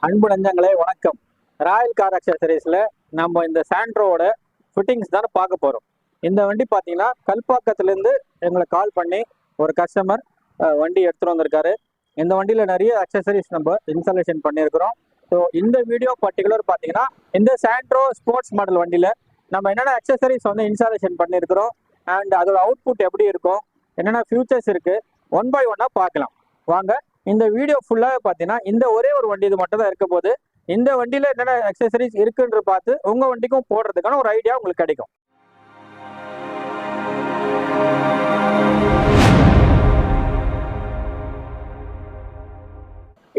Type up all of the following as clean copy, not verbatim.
அன்பு நெஞ்சங்களே வணக்கம். ராயல் கார் அக்சசரிஸில் நம்ம இந்த சாண்ட்ரோட ஃபிட்டிங்ஸ் தான் பார்க்க போகிறோம். இந்த வண்டி பார்த்தீங்கன்னா கல்பாக்கத்துலேருந்து எங்களை கால் பண்ணி ஒரு கஸ்டமர் வண்டி எடுத்துகிட்டு வந்திருக்காரு. இந்த வண்டியில் நிறைய அக்சசரிஸ் நம்ம இன்ஸ்டாலேஷன் பண்ணியிருக்கிறோம். ஸோ இந்த வீடியோ பர்டிகுலர் பார்த்தீங்கன்னா இந்த சாண்ட்ரோ ஸ்போர்ட்ஸ் மாடல் வண்டியில் நம்ம என்னென்ன அக்சசரிஸ் வந்து இன்ஸ்டாலேஷன் பண்ணியிருக்கிறோம் அண்ட் அதோட அவுட்புட் எப்படி இருக்கும், என்னென்ன ஃபியூச்சர்ஸ் இருக்குது, ஒன் பை ஒன்னாக பார்க்கலாம் வாங்க. இந்த வீடியோ ஃபுல்லாக பார்த்தீங்கன்னா இந்த ஒரே ஒரு வண்டி இது மட்டும் தான் இருக்க போது. இந்த வண்டியில் என்னென்ன அக்சசரிஸ் இருக்குன்ற பார்த்து உங்கள் வண்டிக்கும் போடுறதுக்கான ஒரு ஐடியா உங்களுக்கு கிடைக்கும்.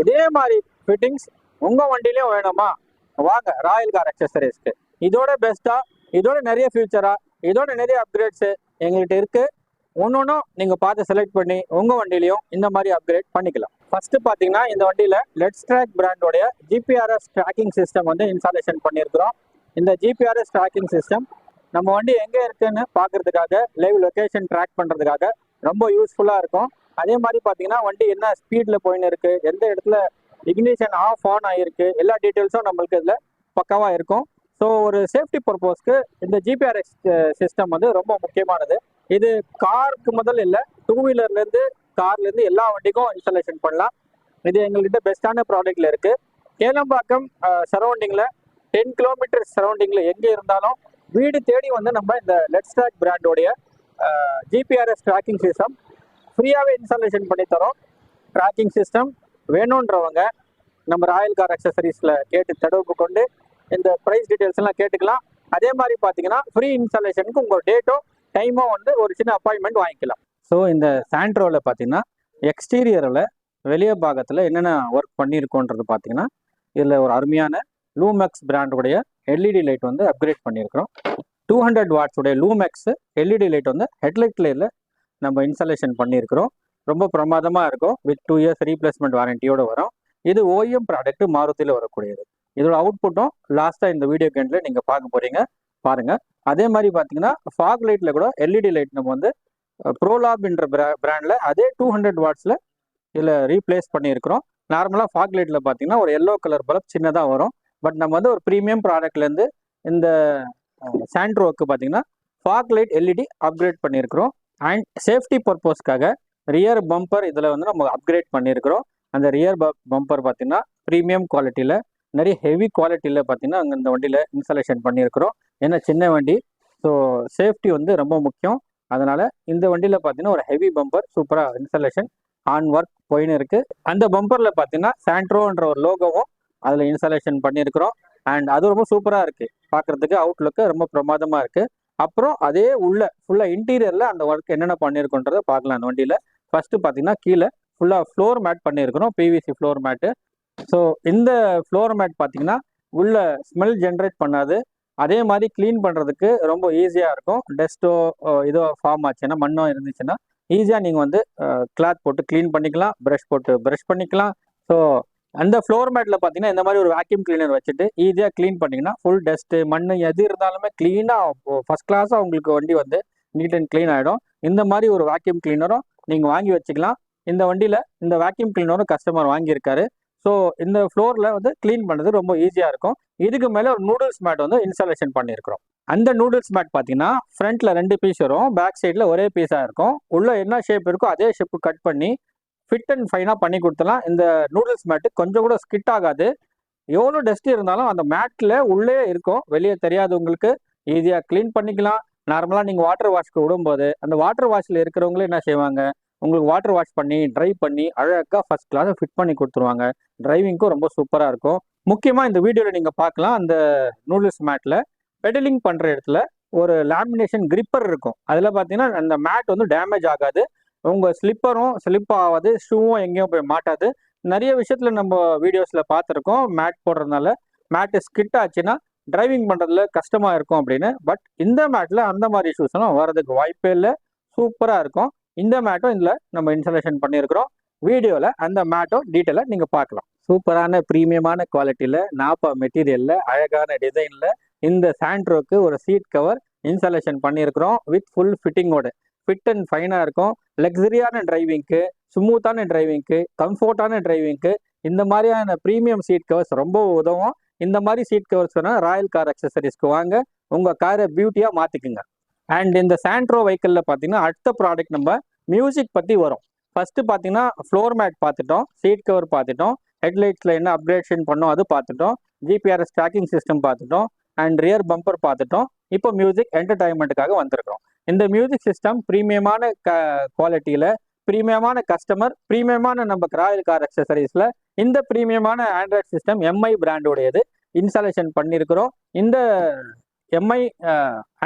இதே மாதிரி ஃபிட்டிங்ஸ் உங்கள் வண்டிலையும் வேணுமா? வாங்க ராயல் கார் அக்சசரிஸ்க்கு. இதோட பெஸ்ட்டாக, இதோட நிறைய ஃபியூச்சராக, இதோட நிறைய அப்கிரேட்ஸு எங்கள்கிட்ட இருக்குது. ஒன்னொன்னும் நீங்கள் பார்த்து செலக்ட் பண்ணி உங்கள் வண்டியிலையும் இந்த மாதிரி அப்கிரேட் பண்ணிக்கலாம். ஃபர்ஸ்ட் பார்த்தீங்கன்னா இந்த வண்டியில் லெட்ஸ் ட்ராக் பிராண்டோடைய ஜிபிஆர்எஸ் ட்ராக்கிங் சிஸ்டம் வந்து இன்ஸ்டாலேஷன் பண்ணியிருக்கிறோம். இந்த ஜிபிஆர்எஸ் ட்ராக்கிங் சிஸ்டம் நம்ம வண்டி எங்கே இருக்குன்னு பார்க்கறதுக்காக, லைவ் லொக்கேஷன் ட்ராக் பண்ணுறதுக்காக ரொம்ப யூஸ்ஃபுல்லாக இருக்கும். அதே மாதிரி பார்த்தீங்கன்னா வண்டி என்ன ஸ்பீடில் போயின்னு இருக்குது, எந்த இடத்துல இக்னிஷன் ஆஃப் ஆன் ஆகிருக்கு, எல்லா டீட்டெயில்ஸும் நம்மளுக்கு இதில் பக்காவாக இருக்கும். ஸோ ஒரு சேஃப்டி பர்பஸ்க்கு இந்த ஜிபிஆர்எஸ் சிஸ்டம் வந்து ரொம்ப முக்கியமானது. இது காருக்கு முதல் இல்லை, டூ வீலர்லேருந்து கார்லேருந்து எல்லா வண்டிக்கும் இன்ஸ்டாலேஷன் பண்ணலாம். இது எங்கள்கிட்ட பெஸ்ட்டான ப்ராடக்டில் இருக்குது. கேளம்பாக்கம் சரௌண்டிங்கில் 10 கிலோமீட்டர் சரௌண்டிங்கில் எங்கே இருந்தாலும் வீடு தேடி வந்து நம்ம இந்த லெட்ஸ் ட்ராக் பிராண்டோடைய ஜிபிஆர்எஸ் ட்ராக்கிங் சிஸ்டம் ஃப்ரீயாகவே இன்ஸ்டாலேஷன் பண்ணி தரோம். ட்ராக்கிங் சிஸ்டம் வேணுன்றவங்க நம்ம ராயல் கார் அக்சசரிஸில் கேட்டு தொடர்பு கொண்டு இந்த ப்ரைஸ் டீட்டெயில்ஸ் எல்லாம் கேட்டுக்கலாம். அதே மாதிரி பார்த்தீங்கன்னா ஃப்ரீ இன்ஸ்டாலேஷனுக்கு உங்கள் டேட்டோ டைமோ வந்து ஒரு சின்ன அப்பாயின்மெண்ட் வாங்கிக்கலாம். ஸோ இந்த சாண்ட்ரோவில் பார்த்தீங்கன்னா எக்ஸ்டீரியரில் வெளியே பாகத்தில் என்னென்ன ஒர்க் பண்ணியிருக்கோன்றது பார்த்தீங்கன்னா இதில் ஒரு அருமையான லூமெக்ஸ் பிராண்டோடைய எல்இடி லைட் வந்து அப்கிரேட் பண்ணியிருக்கிறோம். 200 வாட்ஸுடைய லூமெக்ஸ் எல்இடி லைட் வந்து ஹெட்லைட்டில் நம்ம இன்ஸ்டாலேஷன் பண்ணியிருக்கிறோம். ரொம்ப பிரமாதமாக இருக்கும். வித் 2 இயர்ஸ் ரீப்ளேஸ்மெண்ட் வாரண்டியோடு வரும். இது ஓஎம் ப்ராடக்ட் மாருதியில் வரக்கூடியது. இதோட அவுட்புட்டும் லாஸ்ட்டாக இந்த வீடியோ கேண்டில் நீங்கள் பார்க்க போகிறீங்க, பாருங்கள். அதே மாதிரி பார்த்தீங்கன்னா ஃபாக் லைட்டில் கூட எல்இடி லைட் நம்ம வந்து ப்ரோலாப்ன்ற பிராண்டில் அதே 200 வாட்ஸில் இதில் ரீப்ளேஸ் பண்ணியிருக்கிறோம். நார்மலாக ஃபாக் லைட்டில் பார்த்தீங்கன்னா ஒரு எல்லோ கலர் பல்ப் சின்னதாக வரும். பட் நம்ம வந்து ஒரு ப்ரீமியம் ப்ராடக்ட்லேருந்து இந்த சாண்ட்ரோவுக்கு பார்த்தீங்கன்னா ஃபாக் லைட் எல்இடி அப்கிரேட் பண்ணியிருக்கிறோம். அண்ட் சேஃப்டி பர்பஸ்க்காக ரியர் பம்பர் இதில் வந்து நம்ம அப்கிரேட் பண்ணியிருக்கிறோம். அந்த ரியர் பம்பர் பார்த்தீங்கன்னா ப்ரீமியம் குவாலிட்டியில், நிறைய ஹெவி குவாலிட்டியில் பார்த்தீங்கன்னா அங்கே இந்த வண்டியில் இன்ஸ்டாலேஷன் பண்ணியிருக்கிறோம். ஏன்னா சின்ன வண்டி, ஸோ சேஃப்டி வந்து ரொம்ப முக்கியம். அதனால் இந்த வண்டியில் பார்த்தீங்கன்னா ஒரு ஹெவி பம்பர் சூப்பராக இன்ஸ்டாலேஷன் ஆன் ஒர்க் போயின்னு இருக்குது. அந்த பம்பரில் பார்த்தீங்கன்னா சாண்ட்ரோன்ற ஒரு லோகோவும் அதில் இன்ஸ்டாலேஷன் பண்ணியிருக்கிறோம். அண்ட் அது ரொம்ப சூப்பராக இருக்குது பார்க்குறதுக்கு, அவுட்லுக்கு ரொம்ப பிரமாதமாக இருக்குது. அப்புறம் அதே உள்ள ஃபுல்லாக இன்டீரியரில் அந்த ஒர்க் என்னென்ன பண்ணியிருக்கோன்றதை பார்க்கலாம். அந்த வண்டியில் ஃபஸ்ட்டு பார்த்தீங்கன்னா கீழே ஃபுல்லாக ஃப்ளோர் மேட் பண்ணியிருக்கிறோம், பிவிசி ஃப்ளோர் மேட்டு. ஸோ இந்த ஃப்ளோர் மேட் பார்த்தீங்கன்னா உள்ள ஸ்மெல் ஜென்ரேட் பண்ணாது. அதே மாதிரி க்ளீன் பண்ணுறதுக்கு ரொம்ப ஈஸியாக இருக்கும். டஸ்ட்டோ இதோ ஃபார்ம் ஆச்சுன்னா, மண்ணோ இருந்துச்சுன்னா ஈஸியாக நீங்கள் வந்து கிளாத் போட்டு க்ளீன் பண்ணிக்கலாம், ப்ரஷ் போட்டு ப்ரஷ் பண்ணிக்கலாம். ஸோ அந்த ஃப்ளோர் மேட்டில் பார்த்தீங்கன்னா இந்த மாதிரி ஒரு வேக்யூம் கிளீனர் வச்சுட்டு ஈஸியாக க்ளீன் பண்ணிங்கன்னா ஃபுல் டஸ்ட்டு மண் எது இருந்தாலுமே க்ளீனாக ஃபஸ்ட் கிளாஸாக உங்களுக்கு வண்டி வந்து நீட் அண்ட் க்ளீன் ஆகிடும். இந்த மாதிரி ஒரு வேக்யூம் கிளீனரும் நீங்கள் வாங்கி வச்சுக்கலாம். இந்த வண்டியில் இந்த வேக்யூம் கிளீனரும் கஸ்டமர் வாங்கியிருக்காரு. ஸோ இந்த ஃப்ளோரில் வந்து க்ளீன் பண்ணுறது ரொம்ப ஈஸியாக இருக்கும். இதுக்கு மேலே ஒரு நூடுல்ஸ் மேட் வந்து இன்ஸ்டாலேஷன் பண்ணியிருக்கிறோம். அந்த நூடுல்ஸ் மேட் பார்த்தீங்கன்னா ஃப்ரண்ட்டில் 2 பீஸ் வரும், பேக் சைடில் ஒரே பீஸாக இருக்கும். உள்ள என்ன ஷேப் இருக்கோ அதே ஷேப்பு கட் பண்ணி ஃபிட் அண்ட் ஃபைனாக பண்ணி கொடுத்தலாம். இந்த நூடுல்ஸ் மேட்டு கொஞ்சம் கூட ஸ்கிட் ஆகாது. எவ்வளோ டஸ்ட் இருந்தாலும் அந்த மேட்டில் உள்ளே இருக்கும், வெளியே தெரியாது. உங்களுக்கு ஈஸியாக க்ளீன் பண்ணிக்கலாம். நார்மலாக நீங்கள் வாட்டர் வாஷ்க்கு விடும்போது அந்த வாட்டர் வாஷில் இருக்கிறவங்களே என்ன செய்வாங்க, உங்களுக்கு வாட்டர் வாஷ் பண்ணி ட்ரை பண்ணி அழகாக ஃபஸ்ட் கிளாஸை ஃபிட் பண்ணி கொடுத்துருவாங்க. டிரைவிங்க்கும் ரொம்ப சூப்பராக இருக்கும். முக்கியமாக இந்த வீடியோவில் நீங்கள் பார்க்கலாம், அந்த நூடுல்ஸ் மேட்டில் பெடலிங் பண்ணுற இடத்துல ஒரு லேமினேஷன் கிரிப்பர் இருக்கும். அதில் பார்த்தீங்கன்னா அந்த மேட் வந்து டேமேஜ் ஆகாது, உங்கள் ஸ்லிப்பரும் ஸ்லிப் ஆகாது, ஷூவும் எங்கேயும் போய் மாட்டாது. நிறைய விஷயத்தில் நம்ம வீடியோஸில் பார்த்துருக்கோம், மேட் போடுறதுனால மேட்டு ஸ்கிட் ஆச்சுன்னா டிரைவிங் பண்ணுறதுல கஷ்டமாக இருக்கும் அப்படின்னு. பட் இந்த மேட்டில் அந்த மாதிரி இஷ்யூஸ்லாம் வர்றதுக்கு வாய்ப்பே இல்லை, சூப்பராக இருக்கும். இந்த மேட்டும் இதில் நம்ம இன்ஸ்டாலேஷன் பண்ணியிருக்கிறோம். வீடியோவில் அந்த மேட்டும் டீட்டெயிலாக நீங்கள் பார்க்கலாம். சூப்பரான ப்ரீமியமான குவாலிட்டியில், நாப்பா மெட்டீரியலில், அழகான டிசைனில் இந்த சாண்ட்ரோக்கு ஒரு சீட் கவர் இன்ஸ்டாலேஷன் பண்ணியிருக்கிறோம் வித் ஃபுல் ஃபிட்டிங்கோட. ஃபிட் அண்ட் ஃபைனாக இருக்கும். லக்ஸரியான டிரைவிங்க்கு, ஸ்மூத்தான டிரைவிங்க்கு, கம்ஃபர்ட்டான டிரைவிங்க்கு இந்த மாதிரியான ப்ரீமியம் சீட் கவர்ஸ் ரொம்ப உதவும். இந்த மாதிரி சீட் கவர்ஸ் வேணால் ராயல் கார் அக்சசரிஸ்க்கு வாங்க, உங்கள் காரை பியூட்டியாக மாற்றிக்குங்க. அண்ட் இந்த சாண்ட்ரோ வெஹிக்கிளில் பார்த்தீங்கன்னா அடுத்த ப்ராடக்ட் நம்ம மியூசிக் பற்றி வரும். ஃபஸ்ட்டு பார்த்தீங்கன்னா ஃப்ளோர் மேட் பார்த்துட்டோம், சீட் கவர் பார்த்துட்டோம், ஹெட்லைட்ஸில் என்ன அப்கிரேஷன் பண்ணோம் அது பார்த்துட்டோம், ஜிபிஆர்எஸ் ட்ராக்கிங் சிஸ்டம் பார்த்துட்டோம், அண்ட் ரியர் பம்பர் பார்த்துட்டோம். இப்போ மியூசிக் என்டர்டைன்மெண்ட்டுக்காக வந்திருக்கிறோம். இந்த மியூசிக் சிஸ்டம் ப்ரீமியமான குவாலிட்டியில், ப்ரீமியமான கஸ்டமர், ப்ரீமியமான நம்ம ராயல் கார் அக்சசரிஸில் இந்த ப்ரீமியமான ஆண்ட்ராய்ட் சிஸ்டம் எம்ஐ பிராண்டோடையது இன்ஸ்டாலேஷன் பண்ணியிருக்கிறோம். இந்த Mi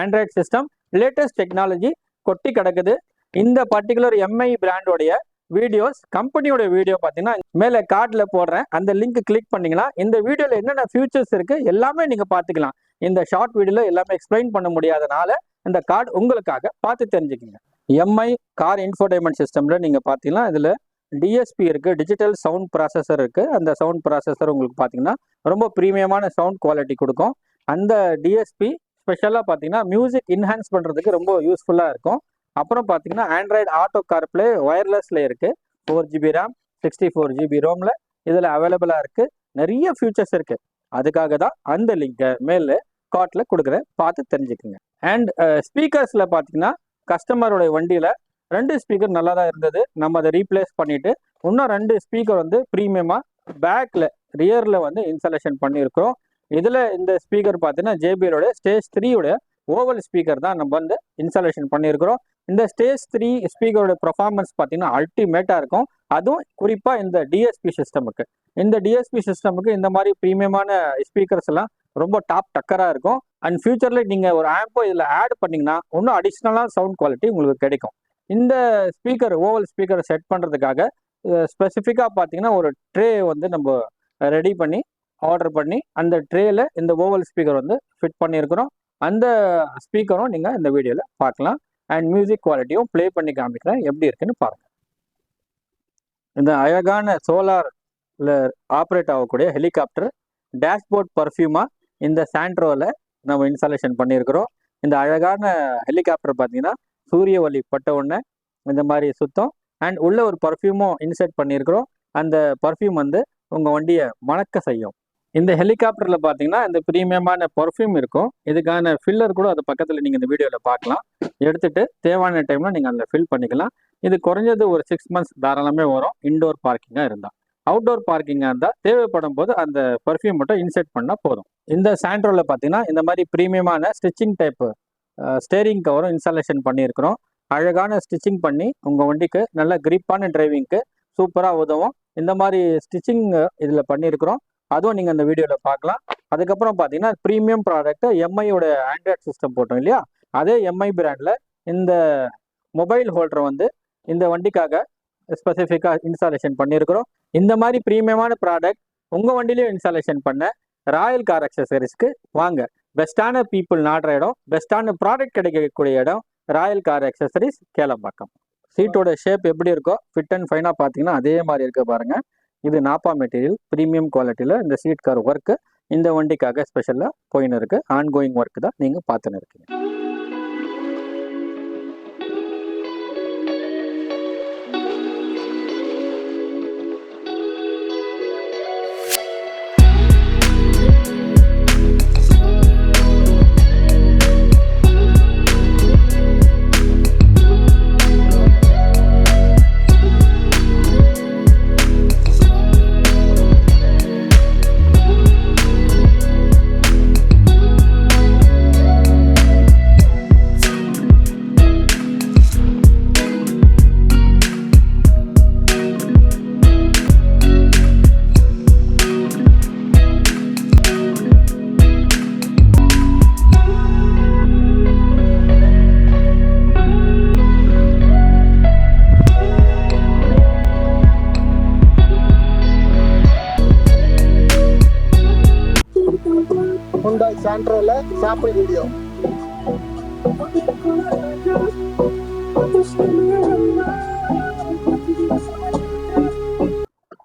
Android system latest technology கொட்டி கிடக்குது. இந்த பர்டிகுலர் எம்ஐ பிராண்டோடைய வீடியோஸ், கம்பெனியோட வீடியோ பார்த்தீங்கன்னா மேலே கார்டில் போடுறேன், அந்த லிங்க் கிளிக் பண்ணிங்கன்னா இந்த வீடியோவில் என்னென்ன ஃபியூச்சர்ஸ் இருக்குது எல்லாமே நீங்கள் பார்த்துக்கலாம். இந்த ஷார்ட் வீடியோவில் எல்லாமே எக்ஸ்பிளைன் பண்ண முடியாதனால இந்த கார்டு உங்களுக்காக பார்த்து தெரிஞ்சுக்கோங்க. எம்ஐ கார் இன்ஃபோடைன்மெண்ட் சிஸ்டமில் நீங்கள் பார்த்தீங்கன்னா இதில் டிஎஸ்பி இருக்குது, டிஜிட்டல் சவுண்ட் ப்ராசஸர் இருக்குது. அந்த சவுண்ட் ப்ராசஸர் உங்களுக்கு பார்த்தீங்கன்னா ரொம்ப ப்ரீமியமான சவுண்ட் குவாலிட்டி கொடுக்கும். அந்த டிஎஸ்பி ஸ்பெஷலாக பார்த்தீங்கன்னா மியூசிக் இன்ஹான்ஸ் பண்ணுறதுக்கு ரொம்ப யூஸ்ஃபுல்லாக இருக்கும். அப்புறம் பார்த்தீங்கன்னா ஆண்ட்ராய்டு ஆட்டோ கார்ப்ளே ஒயர்லெஸில் இருக்குது. 4GB RAM 64GB ரோமில் இதில் அவைலபிளாக இருக்குது. நிறைய ஃபியூச்சர்ஸ் இருக்குது. அதுக்காக தான் அந்த லிங்கை மேலே கார்ட்டில் கொடுக்குறேன், பார்த்து தெரிஞ்சுக்குங்க. அண்ட் ஸ்பீக்கர்ஸில் பார்த்தீங்கன்னா கஸ்டமருடைய வண்டியில் 2 ஸ்பீக்கர் நல்லா தான் இருந்தது. நம்ம அதை ரீப்ளேஸ் பண்ணிவிட்டு இன்னும் 2 ஸ்பீக்கர் வந்து ப்ரீமியமாக பேக்கில் ரியரில் வந்து இன்ஸ்டாலேஷன் பண்ணியிருக்கிறோம். இதில் இந்த ஸ்பீக்கர் பார்த்தீங்கன்னா JBLோட ஸ்டேஜ் 3 ஓவல் ஸ்பீக்கர் தான் நம்ம வந்து இன்ஸ்டாலேஷன் பண்ணியிருக்கிறோம். இந்த ஸ்டேஜ் 3 ஸ்பீக்கரோட பர்ஃபார்மன்ஸ் பார்த்தீங்கன்னா அல்டிமேட்டாக இருக்கும். அதுவும் குறிப்பாக இந்த டிஎஸ்பி சிஸ்டமுக்கு. இந்த டிஎஸ்பி சிஸ்டமுக்கு இந்த மாதிரி ப்ரீமியமான ஸ்பீக்கர்ஸ் எல்லாம் ரொம்ப டாப் டக்கராக இருக்கும். அண்ட் ஃபியூச்சரில் நீங்கள் ஒரு ஆம்போ இதில் ஆட் பண்ணிங்கன்னா இன்னும் அடிஷ்னலாக சவுண்ட் குவாலிட்டி உங்களுக்கு கிடைக்கும். இந்த ஸ்பீக்கர் ஓவல் ஸ்பீக்கரை செட் பண்ணுறதுக்காக ஸ்பெசிஃபிக்காக பார்த்தீங்கன்னா ஒரு ட்ரே வந்து நம்ம ரெடி பண்ணி ஆர்டர் பண்ணி அந்த ட்ரேயில் இந்த ஓவல் ஸ்பீக்கர் வந்து ஃபிட் பண்ணியிருக்கிறோம். அந்த ஸ்பீக்கரும் நீங்கள் இந்த வீடியோவில் பார்க்கலாம். அண்ட் மியூசிக் குவாலிட்டியும் ப்ளே பண்ணி காமிக்கிறேன், எப்படி இருக்குன்னு பாருங்கள். இந்த அழகான சோலாரில் ஆப்ரேட் ஆகக்கூடிய ஹெலிகாப்டர் டேஷ்போர்ட் பர்ஃப்யூமாக இந்த சாண்ட்ரோவில் நம்ம இன்ஸ்டாலேஷன் பண்ணியிருக்கிறோம். இந்த அழகான ஹெலிகாப்டர் பார்த்தீங்கன்னா சூரிய ஒளி பட்ட உடனே இந்த மாதிரி சுத்தம். அண்ட் உள்ள ஒரு பர்ஃப்யூமும் இன்செர்ட் பண்ணியிருக்கிறோம். அந்த பர்ஃப்யூம் வந்து உங்கள் வண்டியை மணக்க செய்யும். இந்த ஹெலிகாப்டரில் பார்த்தீங்கன்னா இந்த ப்ரீமியமான பர்ஃப்யூம் இருக்கும். இதுக்கான ஃபில்லர் கூட அது பக்கத்தில் நீங்கள் இந்த வீடியோவில் பார்க்கலாம். எடுத்துகிட்டு தேவையான டைமில் நீங்கள் அதில் ஃபில் பண்ணிக்கலாம். இது குறைஞ்சது ஒரு 6 months தாராளமே வரும், இன்டோர் பார்க்கிங்காக இருந்தால். அவுட்டோர் பார்க்கிங்காக இருந்தால் தேவைப்படும் போது அந்த பர்ஃப்யூம் மட்டும் இன்செர்ட் பண்ணால் போதும். இந்த சாண்ட்ரோவில் பார்த்தீங்கன்னா இந்த மாதிரி ப்ரீமியமான ஸ்டிச்சிங் டைப்பு ஸ்டேரிங் கவரும் இன்ஸ்டாலேஷன் பண்ணியிருக்கிறோம். அழகான ஸ்டிச்சிங் பண்ணி உங்கள் வண்டிக்கு நல்ல கிரிப்பான டிரைவிங்க்கு சூப்பராக உதவும். இந்த மாதிரி ஸ்டிச்சிங் இதில் பண்ணியிருக்கிறோம், அதுவும் நீங்கள் இந்த வீடியோவில் பார்க்கலாம். அதுக்கப்புறம் பார்த்தீங்கன்னா ப்ரீமியம் ப்ராடக்ட் எம்ஐயோட ஆண்ட்ராய்ட் சிஸ்டம் போட்டோம் இல்லையா, அதே எம்ஐ பிராண்டில் இந்த மொபைல் ஹோல்டரை வந்து இந்த வண்டிக்காக ஸ்பெசிஃபிக்காக இன்ஸ்டாலேஷன் பண்ணியிருக்கிறோம். இந்த மாதிரி ப்ரீமியமான ப்ராடக்ட் உங்கள் வண்டிலையும் இன்ஸ்டாலேஷன் பண்ண ராயல் கார் அக்சசரிஸ்க்கு வாங்க. பெஸ்ட்டான பீப்புள் நாடுற இடம், பெஸ்ட்டான ப்ராடக்ட் கிடைக்கக்கூடிய இடம் ராயல் கார் அக்சசரிஸ் கேளம்பாக்கம். சீட்டோட ஷேப் எப்படி இருக்கோ ஃபிட் அண்ட் ஃபைனாக பார்த்தீங்கன்னா அதே மாதிரி இருக்க பாருங்கள். இது நாப்பா மெட்டீரியல் ப்ரீமியம் குவாலிட்டியில் இந்த சீட் கார் ஒர்க்கு இந்த வண்டிக்காக ஸ்பெஷலாக போயின்னு இருக்குது. ஆன்கோயிங் ஒர்க் தான் நீங்கள் பார்த்துன்னு இருக்கீங்க. சாண்ட்ரோல சாம்பிள் வீடியோ.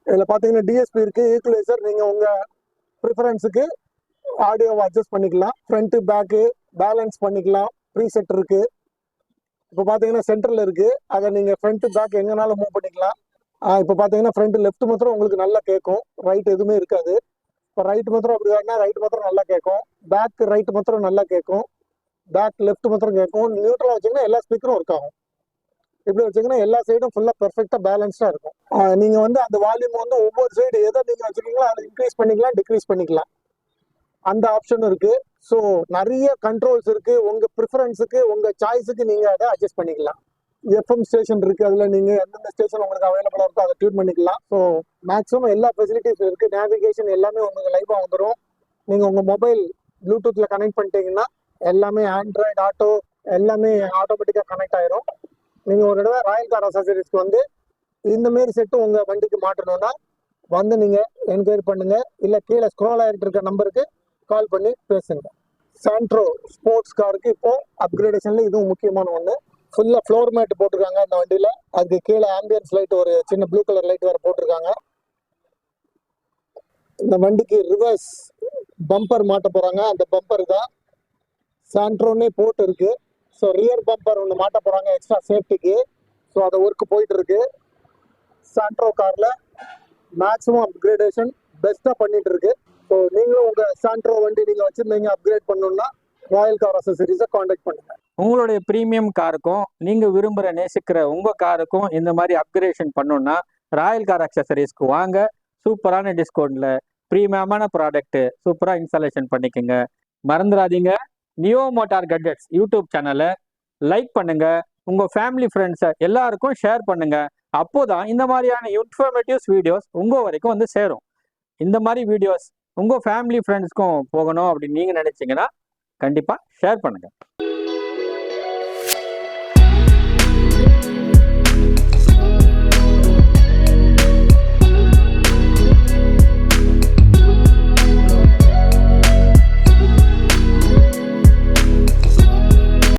இதில் பார்த்தீங்கன்னா டிஎஸ்பி இருக்குது, ஈக்குவலைசர். நீங்கள் உங்கள் ப்ரிஃபரன்ஸுக்கு ஆடியோவை அட்ஜஸ்ட் பண்ணிக்கலாம். ஃப்ரண்ட்டு பேக்கு பேலன்ஸ் பண்ணிக்கலாம். ப்ரீசெட் இருக்குது. இப்போ பார்த்தீங்கன்னா சென்டரில் இருக்குது, அதை நீங்கள் ஃப்ரண்ட்டு பேக் எங்கேனாலும் மூவ் பண்ணிக்கலாம். இப்போ பார்த்தீங்கன்னா ஃப்ரண்ட் லெஃப்ட் மாத்திரம் உங்களுக்கு நல்லா கேட்கும், ரைட் எதுவுமே இருக்காது. இப்போ ரைட் மாத்திரம் அப்படி வரனா ரைட் மாத்திரம் நல்லா கேட்கும், பேக் ரைட் மாத்திரம் நல்லா கேட்கும், பேக் லெஃப்ட் மாத்திரம் கேட்கும். நியூட்ரலாக வச்சிங்கன்னா எல்லா ஸ்பீக்கரும் ஒர்க் ஆகும். இப்படி வச்சிங்கன்னா எல்லா சைடும் ஃபுல்லாக பெர்ஃபெக்டாக பேலன்ஸ்டாக இருக்கும். நீங்கள் வந்து அந்த வால்யூம் வந்து ஒவ்வொரு சைடு எதை நீங்கள் வச்சுருக்கீங்களோ அதை இன்க்ரீஸ் பண்ணிக்கலாம், டிக்ரீஸ் பண்ணிக்கலாம், அந்த ஆப்ஷன் இருக்கு. ஸோ நிறைய கண்ட்ரோல்ஸ் இருக்கு. உங்க ப்ரிஃபரன்ஸுக்கு உங்க சாய்ஸுக்கு நீங்க அதை அட்ஜஸ்ட் பண்ணிக்கலாம். எஃப்எம் ஸ்டேஷன் இருக்கு, அதுல நீங்க எந்தெந்த ஸ்டேஷன் உங்களுக்கு அவைலபிளா இருக்கோ அதை டியூன் பண்ணிக்கலாம். ஸோ மேக்ஸிமம் எல்லா ஃபெசிலிட்டிஸ் இருக்கு. நேவிகேஷன் எல்லாமே உங்களுக்கு லைவா வந்துடும். நீங்க உங்க மொபைல் ப்ளூடூத்ல கனெக்ட் பண்ணிட்டீங்கன்னா எல்லாமே ஆண்ட்ராய்டு ஆட்டோ எல்லாமே ஆட்டோமேட்டிக்கா கனெக்ட் ஆயிரும். நீங்க ஒரு தடவை ராயல் கார் அசசரிஸ்க்கு வந்து இந்த மாரி செட்டு உங்க வண்டிக்கு மாட்டணும்னா வந்து நீங்க என்கொயரி பண்ணுங்க, இல்ல கீழே ஸ்க்ரோல் ஆகிட்டு இருக்க நம்பருக்கு கால் பண்ணி பேசுங்க. சாண்ட்ரோ ஸ்போர்ட்ஸ் காருக்கு இப்போ அப்கிரேடேஷன்ல இதுவும் முக்கியமான ஒன்று. ஃபுல்லா ஃப்ளோர் மேட் போட்டிருக்காங்க அந்த வண்டியில. அதுக்கு கீழே ஆம்பியன்ஸ் லைட் ஒரு சின்ன ப்ளூ கலர் லைட் வேற போட்டிருக்காங்க. இந்த வண்டிக்கு ரிவர்ஸ் பம்பர் மாட்ட போறாங்க. அந்த பம்பர் தான் சாண்ட்ரோன்னே போட்டு இருக்கு. ஸோ ரியர் பம்பர் ஒன்று மாட்ட போறாங்க எக்ஸ்ட்ரா சேஃப்டிக்கு. ஸோ அதை ஒர்க் போயிட்டு இருக்கு. சாண்ட்ரோ கார்ல மேக்ஸிமம் அப்கிரேடேஷன் பெஸ்டா பண்ணிட்டு இருக்கு. ஸோ நீங்களும் உங்க சாண்ட்ரோ வண்டி நீங்க வச்சிருந்தீங்க அப்கிரேட் பண்ணணும்னா ராயல் கார் அசசரிஸை காண்டாக்ட் பண்ணுங்க. உங்களுடைய ப்ரீமியம் காருக்கும் நீங்க விரும்புகிற நேசிக்கிற உங்க காருக்கும் இந்த மாதிரி அப்கிரேஷன் பண்ணணும்னா ராயல் கார் அக்சசரிஸ்க்கு வாங்க. சூப்பரான டிஸ்கவுண்ட்ல ப்ரீமியமான ப்ராடக்ட் சூப்பராக இன்ஸ்டாலேஷன் பண்ணிக்கோங்க. மறந்துடாதீங்க, நியோ மோட்டார் கட்ஜெட்ஸ் யூடியூப் சேனலை லைக் பண்ணுங்க, உங்க ஃபேமிலி ஃப்ரெண்ட்ஸை எல்லாருக்கும் ஷேர் பண்ணுங்க. அப்போதான் இந்த மாதிரியான இன்ஃபர்மேட்டிவ்ஸ் வீடியோஸ் உங்க வரைக்கும் வந்து சேரும். இந்த மாதிரி வீடியோஸ் உங்க ஃபேமிலி ஃப்ரெண்ட்ஸ்க்கும் போகணும் அப்படின்னு நீங்க நினைச்சீங்கன்னா கண்டிப்பா ஷேர் பண்ணுங்க.